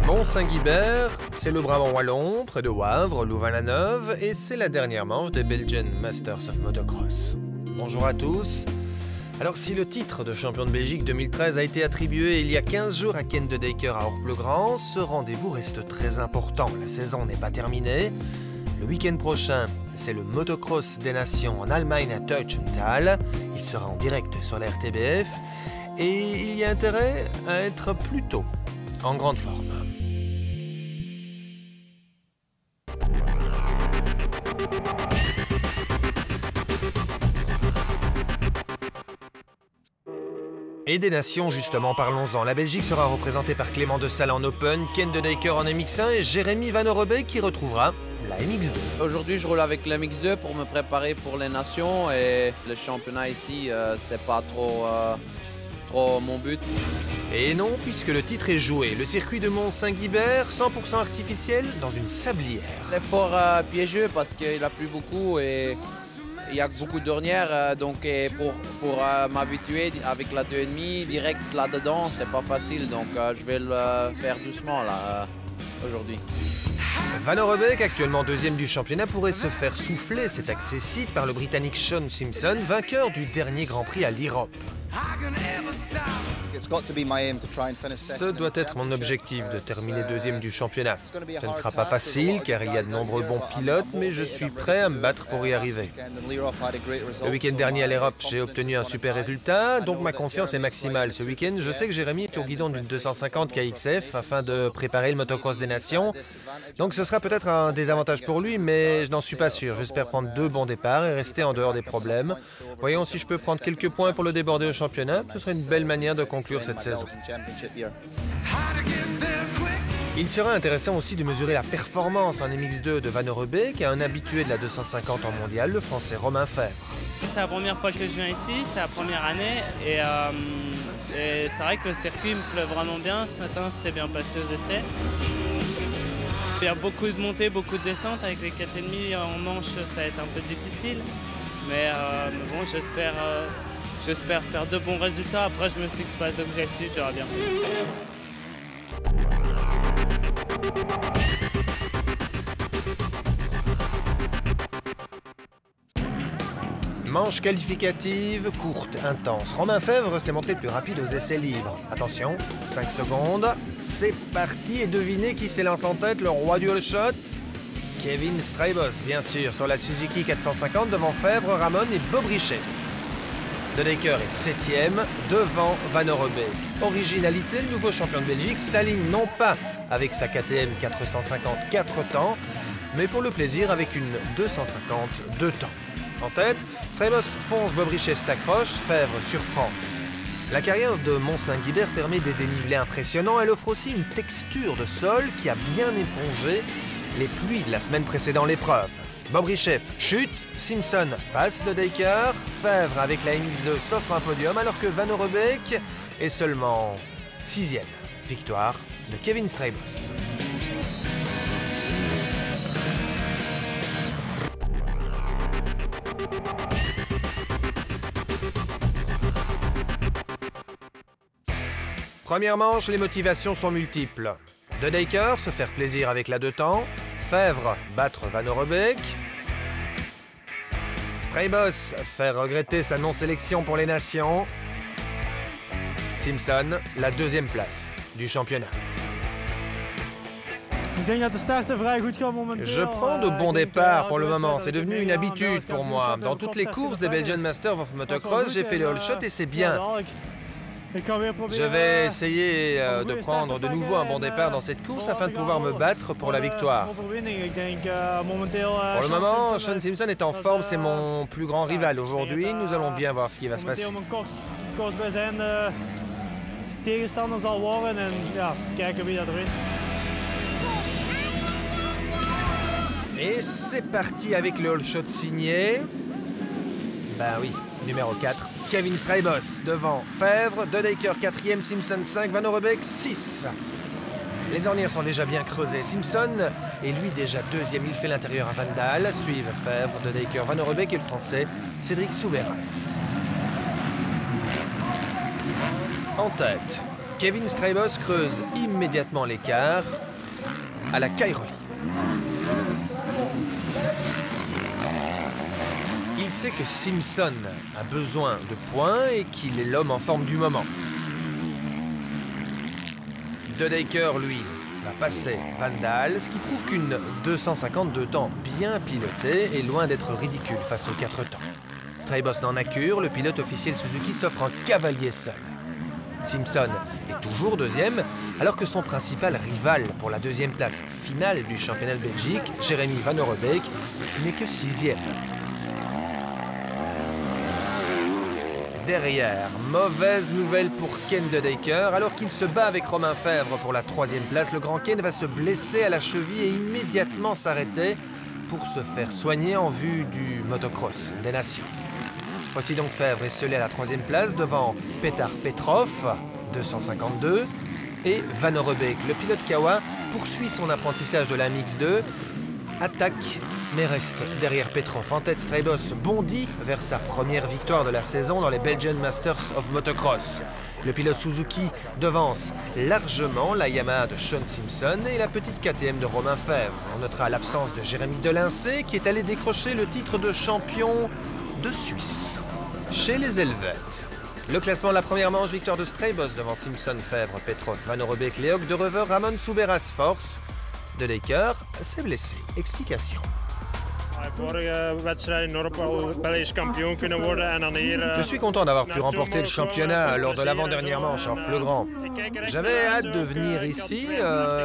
Mont-Saint-Guibert, c'est le Brabant wallon, près de Wavre, Louvain-la-Neuve, et c'est la dernière manche des Belgian Masters of Motocross. Bonjour à tous. Alors si le titre de champion de Belgique 2013 a été attribué il y a 15 jours à Ken de Decker à Orple-Grand, ce rendez-vous reste très important. La saison n'est pas terminée. Le week-end prochain, c'est le Motocross des Nations en Allemagne à Teutschenthal. Il sera en direct sur la RTBF et il y a intérêt à être plutôt en grande forme. Et des nations, justement, parlons-en. La Belgique sera représentée par Clément de Sale en Open, Ken de Decker en MX1 et Jérémy Van Orebe qui retrouvera la MX2. Aujourd'hui, je roule avec la MX2 pour me préparer pour les nations et le championnat ici, c'est pas trop mon but. Et non, puisque le titre est joué. Le circuit de Mont-Saint-Guibert, 100% artificiel, dans une sablière. C'est fort piégeux parce qu'il a plu beaucoup et il y a beaucoup d'ornières, donc pour m'habituer avec la 2,5 direct là-dedans, c'est pas facile, donc je vais le faire doucement là aujourd'hui. Van Orebe, actuellement deuxième du championnat, pourrait se faire souffler cet accessite par le Britannique Sean Simpson, vainqueur du dernier Grand Prix à l'Europe. Ce doit être mon objectif, de terminer deuxième du championnat. Ce ne sera pas facile car il y a de nombreux bons pilotes, mais je suis prêt à me battre pour y arriver. Le week-end dernier à l'Europe, j'ai obtenu un super résultat, donc ma confiance est maximale. Ce week-end, je sais que Jérémy est au guidon d'une 250 KXF afin de préparer le motocross des nations. Donc ce sera peut-être un désavantage pour lui, mais je n'en suis pas sûr. J'espère prendre 2 bons départs et rester en dehors des problèmes. Voyons si je peux prendre quelques points pour le déborder au championnat. Ce serait une belle manière de conclure cette saison. Il sera intéressant aussi de mesurer la performance en MX2 de Van Orebe, qui est un habitué de la 250 en mondial, le français Romain Fèvre. C'est la première fois que je viens ici, c'est la première année et c'est vrai que le circuit me plaît vraiment bien. Ce matin, c'est bien passé aux essais. Il y a beaucoup de montées, beaucoup de descentes. Avec les 4,5 en manche, ça va être un peu difficile. Mais bon, j'espère faire de bons résultats. Après, je me fixe pas d'objectif, je verrai bien. Manche qualificative, courte, intense. Romain Fèvre s'est montré plus rapide aux essais libres. Attention, 5 secondes. C'est parti et devinez qui s'élance en tête, le roi du all shot? Kevin Straybos, bien sûr, sur la Suzuki 450 devant Fèvre, Ramon et Bobrichet. De Decker est 7e, devant Van Orebe. Originalité, le nouveau champion de Belgique s'aligne non pas avec sa KTM 450 4 temps, mais pour le plaisir avec une 250 2 temps. En tête, Straybos fonce, Bobrichet s'accroche, Fèvre surprend. La carrière de Mont-Saint-Guibert permet des dénivelés impressionnants. Elle offre aussi une texture de sol qui a bien épongé les pluies de la semaine précédant l'épreuve. Bobrichet chute, Simpson passe de Decker, Fèvre avec la MX2 s'offre un podium alors que Van Orebe est seulement 6e. Victoire de Kevin Straybos. Première manche, les motivations sont multiples. De Decker, se faire plaisir avec la 2 temps. Fèvre, battre Van Orebe. Straybos, faire regretter sa non-sélection pour les nations. Simpson, la 2e place du championnat. Je prends de bons départs pour le moment, c'est devenu une habitude pour moi. Dans toutes les courses des Belgian Masters of Motocross, j'ai fait le all shot et c'est bien. Je vais essayer de prendre de nouveau un bon départ dans cette course afin de pouvoir me battre pour la victoire. Pour le moment, Sean Simpson est en forme, c'est mon plus grand rival aujourd'hui. Nous allons bien voir ce qui va se passer. Et c'est parti avec le all shot signé. Ben oui, numéro 4. Kevin Straybos devant Fèvre, De Decker 4e, Simpson 5, Van Orebe 6. Les ornières sont déjà bien creusées. Simpson est lui déjà 2e, il fait l'intérieur à Van Daal. Suivent Fèvre, De Decker, Van Orebe et le français Cédric Soubeyras. En tête, Kevin Straybos creuse immédiatement l'écart à la Cairoli. Il sait que Simpson a besoin de points et qu'il est l'homme en forme du moment. De Decker, lui, va passer Vandal, ce qui prouve qu'une 252 temps bien pilotée est loin d'être ridicule face aux 4 temps. Straybos n'en a cure, le pilote officiel Suzuki s'offre un cavalier seul. Simpson est toujours deuxième, alors que son principal rival pour la deuxième place finale du championnat de Belgique, Jeremy Van Orebeek, n'est que 6e. Derrière, mauvaise nouvelle pour Ken De Decker. Alors qu'il se bat avec Romain Fèvre pour la 3e place, le grand Ken va se blesser à la cheville et immédiatement s'arrêter pour se faire soigner en vue du motocross des nations. Voici donc Fèvre esselé à la 3e place devant Petar Petrov, 252, et Van Orebeek. Le pilote Kawa poursuit son apprentissage de la Mix2, attaque mais reste derrière Petrov. En tête, Straybos bondit vers sa première victoire de la saison dans les Belgian Masters of Motocross. Le pilote Suzuki devance largement la Yamaha de Sean Simpson et la petite KTM de Romain Fèvre. On notera l'absence de Jérémy Delincé qui est allé décrocher le titre de champion de Suisse. Chez les Helvètes, le classement de la première manche, victoire de Straybos devant Simpson, Fèvre, Petrov, Van Orebeek, Leog, De Reuver, Ramon, Souberas, Force. De Decker s'est blessé. Explication. Je suis content d'avoir pu remporter le championnat lors de l'avant-dernière manche en Ploegran. J'avais hâte de venir ici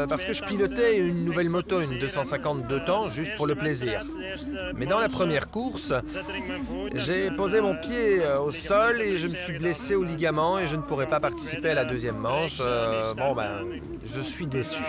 parce que je pilotais une nouvelle moto, une 252 temps, juste pour le plaisir. Mais dans la première course, j'ai posé mon pied au sol et je me suis blessé au ligament et je ne pourrai pas participer à la deuxième manche. Je suis déçu.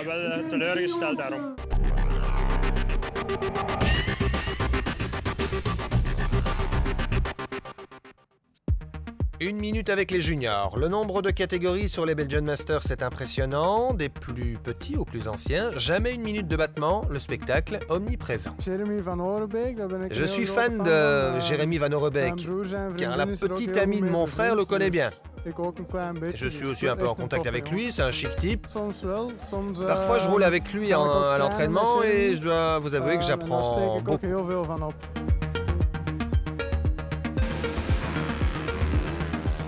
Une minute avec les juniors. Le nombre de catégories sur les Belgian Masters est impressionnant, des plus petits aux plus anciens. Jamais une minute de battement, le spectacle omniprésent. Je suis fan de Jérémy Van Orebeek, car la petite amie de mon frère le connaît bien. Je suis aussi un peu en contact avec lui, c'est un chic type. Parfois je roule avec lui à l'entraînement et je dois vous avouer que j'apprends beaucoup.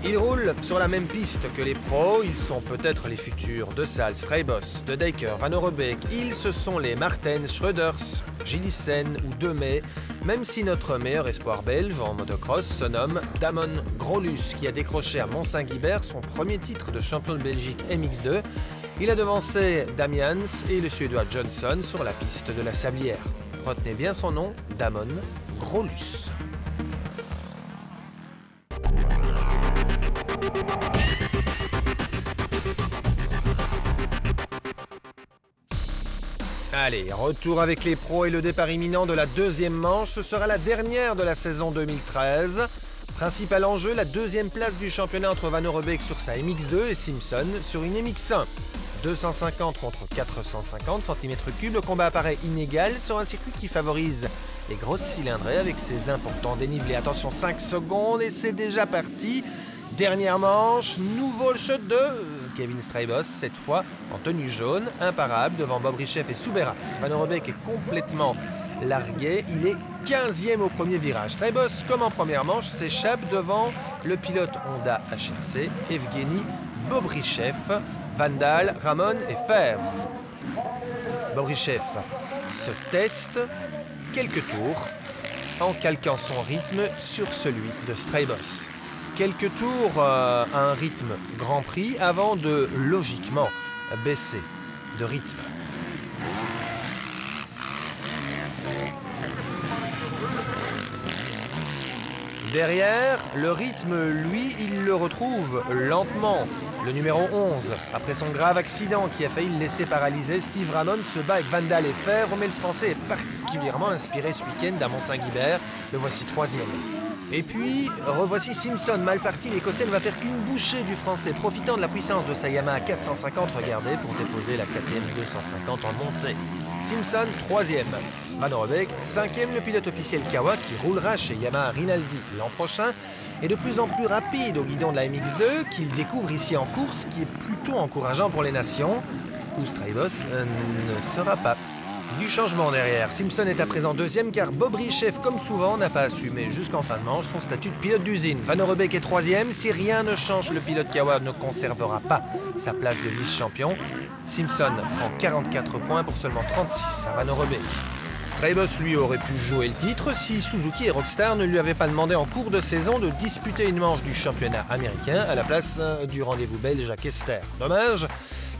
Ils roulent sur la même piste que les pros, ils sont peut-être les futurs de Salle, Straybos, De Decker, Van Orebeek, ils ce sont les Martens, Schroeders, Gillissen ou Demey, même si notre meilleur espoir belge en motocross se nomme Damon Grolus, qui a décroché à Mont-Saint-Guibert son premier titre de champion de Belgique MX2. Il a devancé Damians et le Suédois Johnson sur la piste de la Sablière. Retenez bien son nom, Damon Grolus. Allez, retour avec les pros et le départ imminent de la deuxième manche. Ce sera la dernière de la saison 2013. Principal enjeu, la deuxième place du championnat entre Van Orebeek sur sa MX2 et Simpson sur une MX1. 250 contre 450 cm3, le combat apparaît inégal sur un circuit qui favorise les grosses cylindrées avec ses importants dénivelés. Attention, 5 secondes et c'est déjà parti. Dernière manche, nouveau shot de Kevin Straybos, cette fois en tenue jaune, imparable devant Bob Richeff et Souberas. Van Orebeek est complètement largué, il est 15e au premier virage. Straybos, comme en première manche, s'échappe devant le pilote Honda HRC, Evgeny Bobrichev, Vandal, Ramon et Fèvre. Bobrichev se teste quelques tours en calquant son rythme sur celui de Straybos. Quelques tours à un rythme Grand Prix avant de logiquement baisser de rythme. Derrière, le rythme, lui, il le retrouve lentement. Le numéro 11, après son grave accident qui a failli le laisser paralysé, Steve Ramon se bat avec Vandal et Fèvre, mais le Français est particulièrement inspiré ce week-end à Mont-Saint-Guibert. Le voici 3e. Et puis, revoici Simpson, mal parti, l'Écossais ne va faire qu'une bouchée du Français, profitant de la puissance de sa Yamaha 450, regardez, pour déposer la KTM 250 en montée. Simpson, 3e. Van Orebeek, 5e, le pilote officiel Kawa, qui roulera chez Yamaha Rinaldi l'an prochain. est de plus en plus rapide au guidon de la MX2 qu'il découvre ici en course, qui est plutôt encourageant pour les nations, où Straybos ne sera pas. Du changement derrière. Simpson est à présent deuxième car Bobryshev, comme souvent, n'a pas assumé jusqu'en fin de manche son statut de pilote d'usine. Van Orebeek est troisième. Si rien ne change, le pilote Kawa ne conservera pas sa place de vice-champion. Simpson prend 44 points pour seulement 36 à Van Orebeek. Straybos, lui, aurait pu jouer le titre si Suzuki et Rockstar ne lui avaient pas demandé en cours de saison de disputer une manche du championnat américain à la place du rendez-vous belge à Kester. Dommage,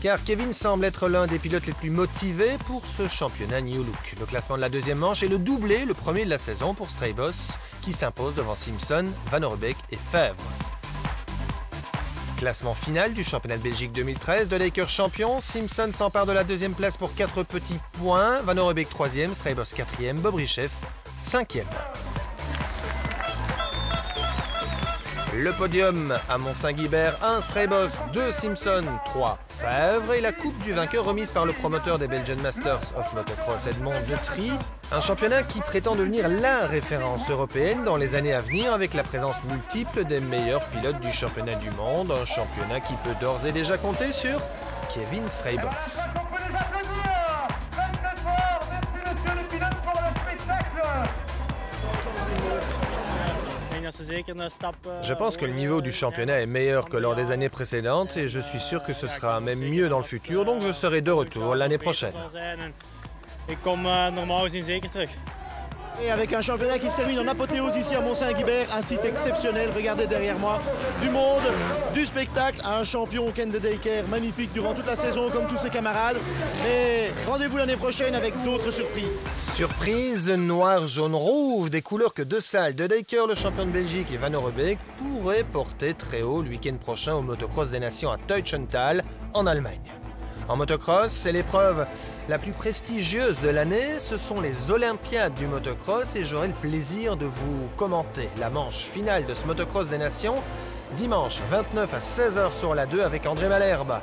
car Kevin semble être l'un des pilotes les plus motivés pour ce championnat New Look. Le classement de la deuxième manche est le doublé, le premier de la saison pour Straybos, qui s'impose devant Simpson, Van Orebeek et Fèvre. Classement final du championnat de Belgique 2013, De Decker champion, Simpson s'empare de la deuxième place pour 4 petits points, Van Orebeek 3e, Straybos 4e, Bobryshev 5e. Le podium à Mont-Saint-Guibert, 1 Straybos, 2 Simpson, 3 Fèvre et la coupe du vainqueur remise par le promoteur des Belgian Masters of Motocross Edmond Detry. Un championnat qui prétend devenir la référence européenne dans les années à venir avec la présence multiple des meilleurs pilotes du championnat du monde. Un championnat qui peut d'ores et déjà compter sur Kevin Straybos. Je pense que le niveau du championnat est meilleur que lors des années précédentes et je suis sûr que ce sera même mieux dans le futur, donc je serai de retour l'année prochaine. Et avec un championnat qui se termine en apothéose ici à Mont-Saint-Guibert, un site exceptionnel, regardez derrière moi, du monde, du spectacle, un champion Ken De Decker, magnifique durant toute la saison comme tous ses camarades. Et rendez-vous l'année prochaine avec d'autres surprises. Surprise, noir, jaune, rouge, des couleurs que deux salles, De Decker, le champion de Belgique, et Van Orebeek pourraient porter très haut le week-end prochain au Motocross des Nations à Teutschenthal, en Allemagne. En motocross, c'est l'épreuve la plus prestigieuse de l'année, ce sont les Olympiades du motocross et j'aurai le plaisir de vous commenter la manche finale de ce Motocross des Nations dimanche 29 à 16h sur la 2 avec André Malherbe.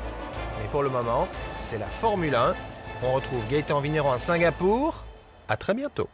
Mais pour le moment, c'est la Formule 1. On retrouve Gaëtan Vigneron à Singapour. À très bientôt.